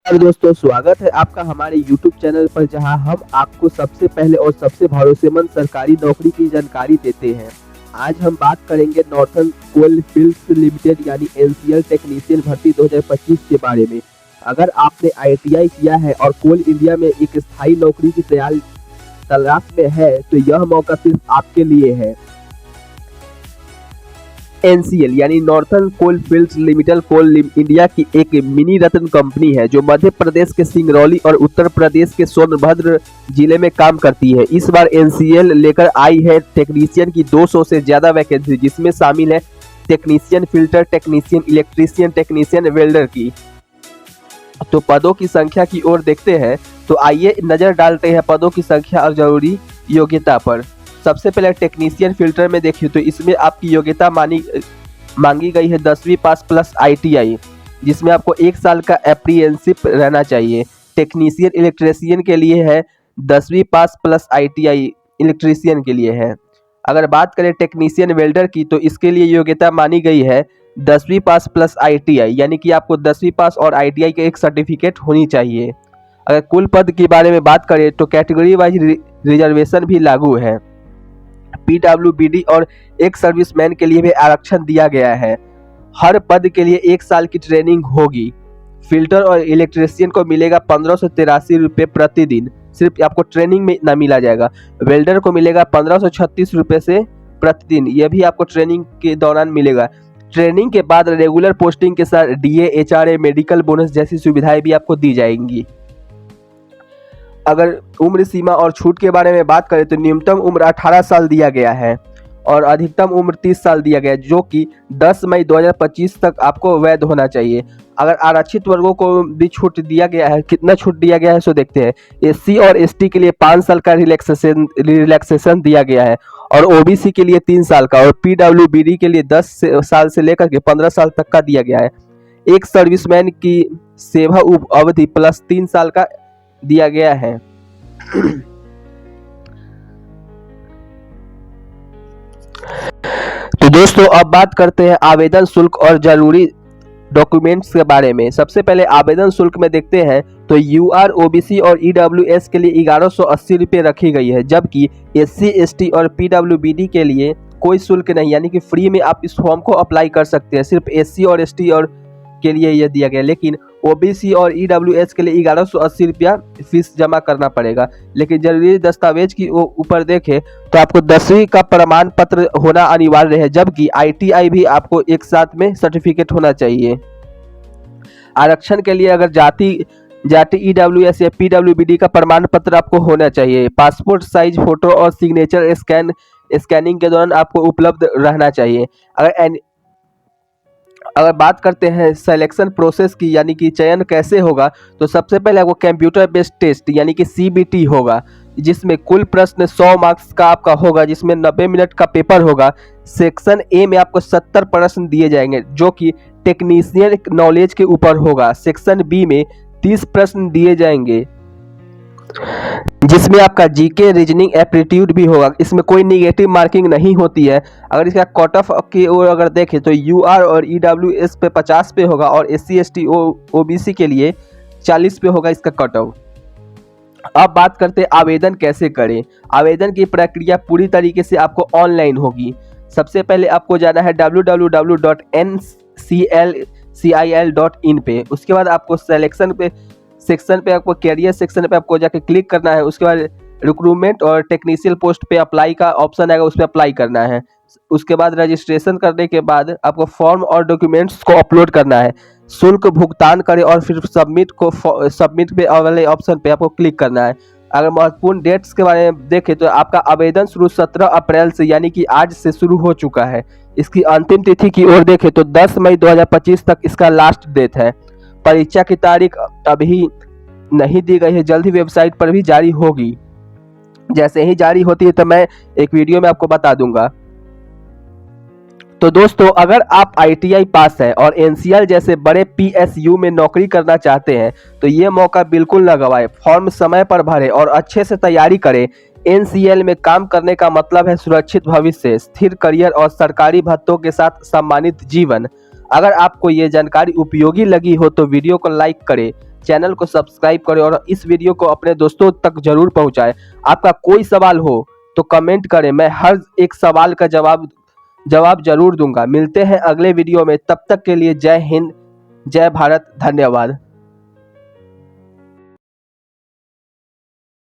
नमस्कार दोस्तों, स्वागत है आपका हमारे YouTube चैनल पर, जहां हम आपको सबसे पहले और सबसे भरोसेमंद सरकारी नौकरी की जानकारी देते हैं। आज हम बात करेंगे नॉर्थर्न कोल फील्ड्स लिमिटेड यानी एनसीएल टेक्नीशियन भर्ती 2025 के बारे में। अगर आपने आईटीआई किया है और कोल इंडिया में एक स्थायी नौकरी की तलाश में है तो यह मौका सिर्फ आपके लिए है। एनसीएल यानी नॉर्थर्न कोल फील्ड्स लिमिटेड कोल इंडिया की एक मिनी रत्न कंपनी है जो मध्य प्रदेश के सिंगरौली और उत्तर प्रदेश के सोनभद्र जिले में काम करती है। इस बार एनसीएल लेकर आई है टेक्नीशियन की 200 से ज्यादा वैकेंसी, जिसमें शामिल है technician filter, technician electrician, technician welder की। तो पदों की संख्या की ओर देखते हैं, तो आइए नजर डालते हैं पदों की संख्या और जरूरी योग्यता पर। सबसे पहले टेक्नीशियन फिल्टर में देखिए तो इसमें आपकी योग्यता मांगी गई है 10वीं पास प्लस आईटीआई, जिसमें आपको 1 साल का अप्रेंटिसशिप रहना चाहिए। टेक्नीशियन इलेक्ट्रीशियन के लिए है 10वीं पास प्लस आईटीआई इलेक्ट्रीशियन के लिए है। अगर बात करें टेक्नीशियन वेल्डर की, तो इसके लिए योग्यता मानी गई है 10वीं पास प्लस आईटीआई, यानी कि आपको 10वीं पास और आईटीआई के एक सर्टिफिकेट होनी चाहिए। अगर कुल पद के बारे में बात करें तो कैटेगरी वाइज रिजर्वेशन भी लागू है। पीडब्ल्यूबीडी और एक सर्विसमैन के लिए भी आरक्षण दिया गया है। हर पद के लिए 1 साल की ट्रेनिंग होगी। फिल्टर और इलेक्ट्रीशियन को मिलेगा 1583 रुपये प्रतिदिन, सिर्फ आपको ट्रेनिंग में ना मिला जाएगा। वेल्डर को मिलेगा 1536 रुपये से प्रतिदिन, यह भी आपको ट्रेनिंग के दौरान मिलेगा। ट्रेनिंग के बाद रेगुलर पोस्टिंग के साथ डीए, एचआरए, मेडिकल बोनस जैसी सुविधाएं भी आपको दी जाएंगी। अगर उम्र सीमा और छूट के बारे में बात करें तो न्यूनतम उम्र 18 साल दिया गया है और अधिकतम उम्र 30 साल दिया गया है, जो कि 10 मई 2025 तक आपको वैध होना चाहिए। अगर आरक्षित वर्गों को भी छूट दिया गया है, कितना छूट दिया गया है सो देखते हैं। एससी और एसटी के लिए 5 साल का रिलैक्सेशन दिया गया है और ओबीसी के लिए 3 साल का और पीडब्ल्यूबीडी के लिए 10 साल से लेकर के 15 साल तक का दिया गया है। एक सर्विसमैन की सेवा अवधि प्लस 3 साल का दिया गया है। तो दोस्तों अब बात करते हैं आवेदन शुल्क और जरूरी डॉक्यूमेंट्स के बारे में। सबसे पहले आवेदन शुल्क में देखते हैं तो यूआर, ओबीसी और ईडब्ल्यूएस के लिए 1180 रुपये रखी गई है, जबकि एससी, एसटी और पीडब्ल्यूबीडी के लिए कोई शुल्क नहीं, यानी कि फ्री में आप इस फॉर्म को अप्लाई कर सकते हैं। सिर्फ एससी और एसटी और के लिए यह दिया गया, लेकिन ओबीसी और ईडब्ल्यूएस के लिए 1180 रुपया फीस जमा करना पड़ेगा। लेकिन जरूरी दस्तावेज की ऊपर देखें तो आपको 10वीं का प्रमाण पत्र होना अनिवार्य है, जबकि आईटीआई भी आपको एक साथ में सर्टिफिकेट होना चाहिए। आरक्षण के लिए अगर जाति ईडब्ल्यूएस या पीडब्ल्यूबीडी का प्रमाण पत्र आपको होना चाहिए। पासपोर्ट साइज फोटो और सिग्नेचर स्कैनिंग के दौरान आपको उपलब्ध रहना चाहिए। अगर बात करते हैं सिलेक्शन प्रोसेस की, यानी कि चयन कैसे होगा, तो सबसे पहले आपको कंप्यूटर बेस्ड टेस्ट यानी कि सीबीटी होगा, जिसमें कुल प्रश्न 100 मार्क्स का आपका होगा, जिसमें 90 मिनट का पेपर होगा। सेक्शन ए में आपको 70 प्रश्न दिए जाएंगे जो कि टेक्नीशियन नॉलेज के ऊपर होगा। सेक्शन बी में 30 प्रश्न दिए जाएंगे, जिसमें आपका जीके, रीजनिंग, एप्टीट्यूड भी होगा। इसमें कोई निगेटिव मार्किंग नहीं होती है। अगर इसका कट ऑफ की ओर अगर देखें तो यूआर और ईडब्ल्यूएस पे 50 पे होगा और एससी, एसटी, ओबीसी के लिए 40 पे होगा इसका कट ऑफ। अब बात करते हैं आवेदन कैसे करें। आवेदन की प्रक्रिया पूरी तरीके से आपको ऑनलाइन होगी। सबसे पहले आपको जाना है www.nclcil.in पे। उसके बाद आपको सेक्शन पे आपको कैरियर सेक्शन पे आपको जाके क्लिक करना है। उसके बाद रिक्रूटमेंट और टेक्नीशियन पोस्ट पे अप्लाई का ऑप्शन आएगा, उस पर अप्लाई करना है। उसके बाद रजिस्ट्रेशन करने के बाद आपको फॉर्म और डॉक्यूमेंट्स को अपलोड करना है। शुल्क भुगतान करें और फिर सबमिट पे वाले ऑप्शन पे आपको क्लिक करना है। अगर महत्वपूर्ण डेट्स के बारे में देखें तो आपका आवेदन शुरू 17 अप्रैल से, यानी कि आज से शुरू हो चुका है। इसकी अंतिम तिथि की ओर देखें तो 10 मई 2025 तक इसका लास्ट डेट है। परीक्षा की तारीख अभी नहीं दी गई है, जल्द ही वेबसाइट पर भी जारी होगी। जैसे ही जारी होती है तो मैं एक वीडियो में आपको बता दूंगा। तो दोस्तों अगर आप आईटीआई पास है और एनसीएल जैसे बड़े पीएसयू में नौकरी करना चाहते हैं तो ये मौका बिल्कुल न गवाएं। फॉर्म समय पर भरें और अच्छे से तैयारी करें। एनसीएल में काम करने का मतलब है सुरक्षित भविष्य, स्थिर करियर और सरकारी भत्तों के साथ सम्मानित जीवन। अगर आपको ये जानकारी उपयोगी लगी हो तो वीडियो को लाइक करें, चैनल को सब्सक्राइब करें और इस वीडियो को अपने दोस्तों तक जरूर पहुंचाएं। आपका कोई सवाल हो तो कमेंट करें, मैं हर एक सवाल का जवाब जरूर दूंगा। मिलते हैं अगले वीडियो में, तब तक के लिए जय हिंद, जय भारत, धन्यवाद।